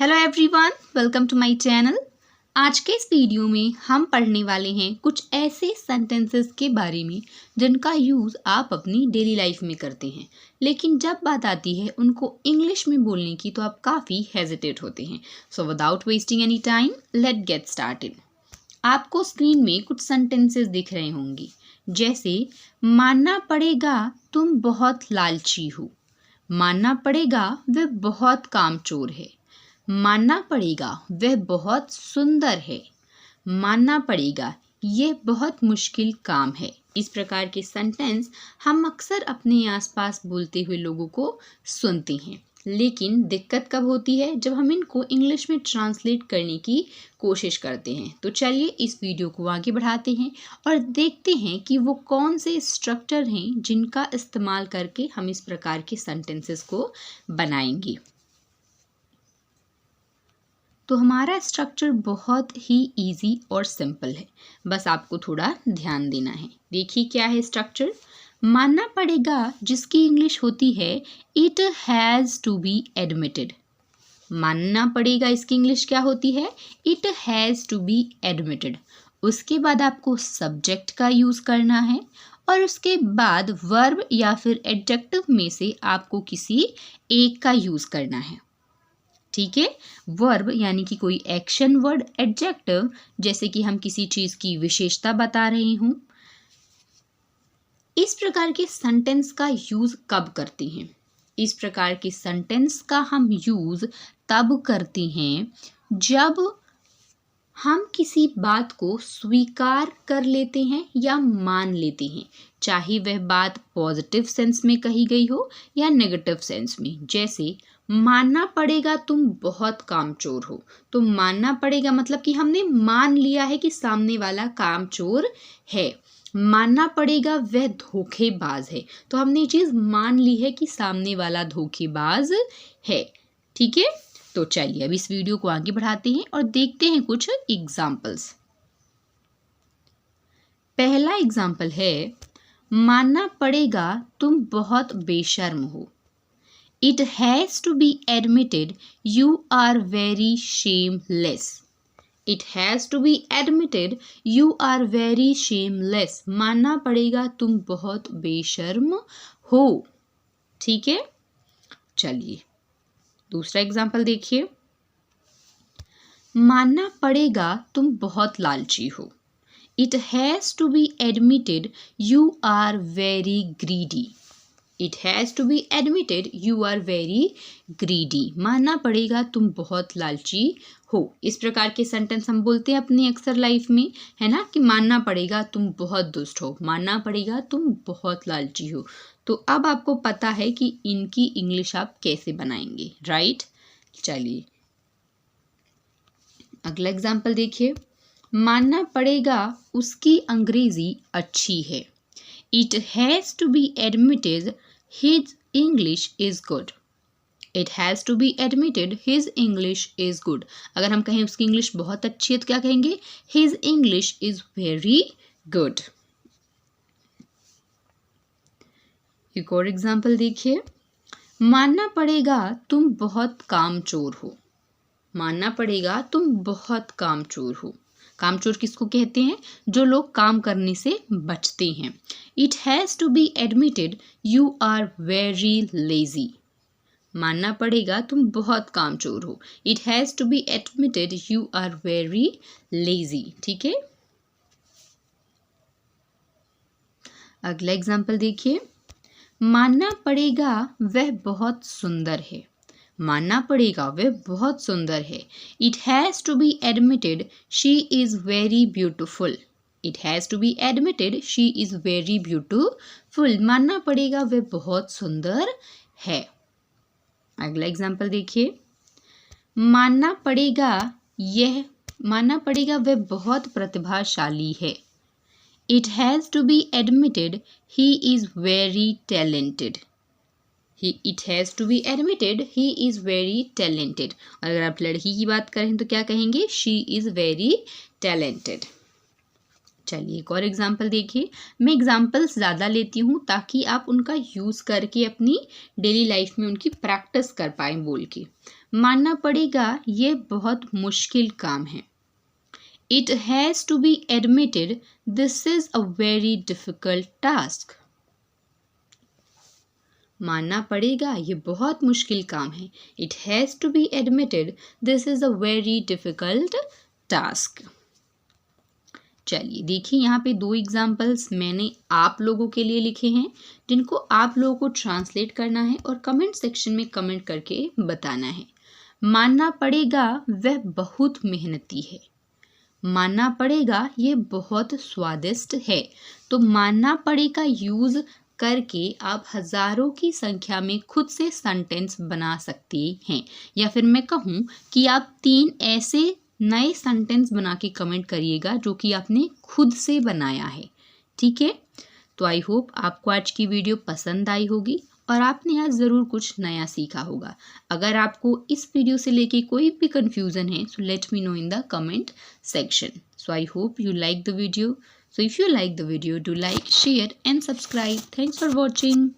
Hello everyone, welcome to my channel. आज के इस वीडियो में हम पढ़ने वाले हैं कुछ ऐसे सेंटेंसेस के बारे में जिनका यूज़ आप अपनी डेली लाइफ में करते हैं, लेकिन जब बात आती है उनको इंग्लिश में बोलने की तो आप काफ़ी हेजिटेट होते हैं। So without wasting any time, let get started. आपको स्क्रीन में कुछ सेंटेंसेस दिख रहे होंगे, जैसे मानना पड़ेगा तुम बहुत लालची हो, मानना पड़ेगा वह बहुत कामचोर है, मानना पड़ेगा वह बहुत सुंदर है, मानना पड़ेगा यह बहुत मुश्किल काम है। इस प्रकार के सेंटेंस हम अक्सर अपने आसपास बोलते हुए लोगों को सुनते हैं, लेकिन दिक्कत कब होती है जब हम इनको इंग्लिश में ट्रांसलेट करने की कोशिश करते हैं। तो चलिए इस वीडियो को आगे बढ़ाते हैं और देखते हैं कि वो कौन से स्ट्रक्चर हैं जिनका इस्तेमाल करके हम इस प्रकार के सेंटेंसेस को बनाएंगे। तो हमारा स्ट्रक्चर बहुत ही इजी और सिंपल है, बस आपको थोड़ा ध्यान देना है। देखिए क्या है स्ट्रक्चर। मानना पड़ेगा जिसकी इंग्लिश होती है it has to be admitted. मानना पड़ेगा इसकी इंग्लिश क्या होती है? It has to be admitted. उसके बाद आपको सब्जेक्ट का यूज़ करना है और उसके बाद वर्ब या फिर एडजेक्टिव में से आपको किसी एक का यूज़ करना है। ठीक है, वर्ब यानी कि कोई एक्शन वर्ड, एडजेक्टिव जैसे कि हम किसी चीज़ की विशेषता बता रहे हूँ। इस प्रकार के सेंटेंस का यूज़ कब करते हैं? इस प्रकार के सेंटेंस का हम यूज़ तब करते हैं जब हम किसी बात को स्वीकार कर लेते हैं या मान लेते हैं, चाहे वह बात पॉजिटिव सेंस में कही गई हो या नेगेटिव सेंस में। जैसे मानना पड़ेगा तुम बहुत कामचोर हो, तो मानना पड़ेगा मतलब कि हमने मान लिया है कि सामने वाला कामचोर है। मानना पड़ेगा वह धोखेबाज है, तो हमने ये चीज़ मान ली है कि सामने वाला धोखेबाज है। ठीक है, तो चलिए अब इस वीडियो को आगे बढ़ाते हैं और देखते हैं कुछ एग्जाम्पल्स। पहला एग्जाम्पल है, मानना पड़ेगा तुम बहुत बेशर्म हो। It has to be admitted you are very shameless. It has to be admitted you are very shameless. मानना पड़ेगा तुम बहुत बेशर्म हो। ठीक है, चलिए दूसरा एग्जाम्पल देखिए। मानना पड़ेगा तुम बहुत लालची हो। It has to be admitted you are very greedy. It has to be admitted you are very greedy. मानना पड़ेगा तुम बहुत लालची हो। इस प्रकार के सेंटेंस हम बोलते हैं अपनी अक्सर लाइफ में, है ना, कि मानना पड़ेगा तुम बहुत दुष्ट हो, मानना पड़ेगा तुम बहुत लालची हो। तो अब आपको पता है कि इनकी इंग्लिश आप कैसे बनाएंगे, राइट। चलिए अगला एग्जाम्पल देखिए। मानना पड़ेगा उसकी अंग्रेजी अच्छी है। It has to be admitted his English is good. It has to be admitted his English is good. अगर हम कहें उसकी इंग्लिश बहुत अच्छी है तो क्या कहेंगे? His English is very good. एक और एग्जाम्पल देखिए। मानना पड़ेगा तुम बहुत कामचोर हो। मानना पड़ेगा तुम बहुत कामचोर हो। कामचोर किसको कहते हैं? जो लोग काम करने से बचते हैं। It has to be admitted you are very lazy. मानना पड़ेगा तुम बहुत कामचोर हो। It has to be admitted you are very lazy. ठीक है, अगला एग्जाम्पल देखिए। मानना पड़ेगा वह बहुत सुंदर है। मानना पड़ेगा वह बहुत सुंदर है। It has to be admitted she is very beautiful. It has to be admitted she is very beautiful. मानना पड़ेगा वह बहुत सुंदर है। अगला एग्जाम्पल देखिए। मानना पड़ेगा वह बहुत प्रतिभाशाली है। It has to be admitted he is very talented. It has to be admitted he is very talented. और अगर आप लड़की की बात करें तो क्या कहेंगे? She is very talented. चलिए एक और एग्जाम्पल देखिए। मैं एग्जाम्पल्स ज़्यादा लेती हूँ ताकि आप उनका यूज़ करके अपनी डेली लाइफ में उनकी प्रैक्टिस कर पाएँ बोल के। मानना पड़ेगा ये बहुत मुश्किल काम है। It has to be admitted this is a very difficult task. मानना पड़ेगा ये बहुत मुश्किल काम है। It has to be admitted this is a very difficult task. चलिए देखिए यहाँ पे 2 एग्जाम्पल्स मैंने आप लोगों के लिए लिखे हैं जिनको आप लोगों को ट्रांसलेट करना है और कमेंट सेक्शन में कमेंट करके बताना है। मानना पड़ेगा वह बहुत मेहनती है। मानना पड़ेगा ये बहुत स्वादिष्ट है। तो मानना पड़ेगा यूज़ करके आप हज़ारों की संख्या में खुद से सेंटेंस बना सकते हैं। या फिर मैं कहूँ कि आप 3 ऐसे नए सेंटेंस बना के कमेंट करिएगा जो कि आपने खुद से बनाया है। ठीक है, तो आई होप आपको आज की वीडियो पसंद आई होगी और आपने आज ज़रूर कुछ नया सीखा होगा। अगर आपको इस वीडियो से लेके कोई भी कंफ्यूजन है so let me know in the comment section. So I hope you like the video. So if you like the video, do like, share and subscribe. Thanks for watching.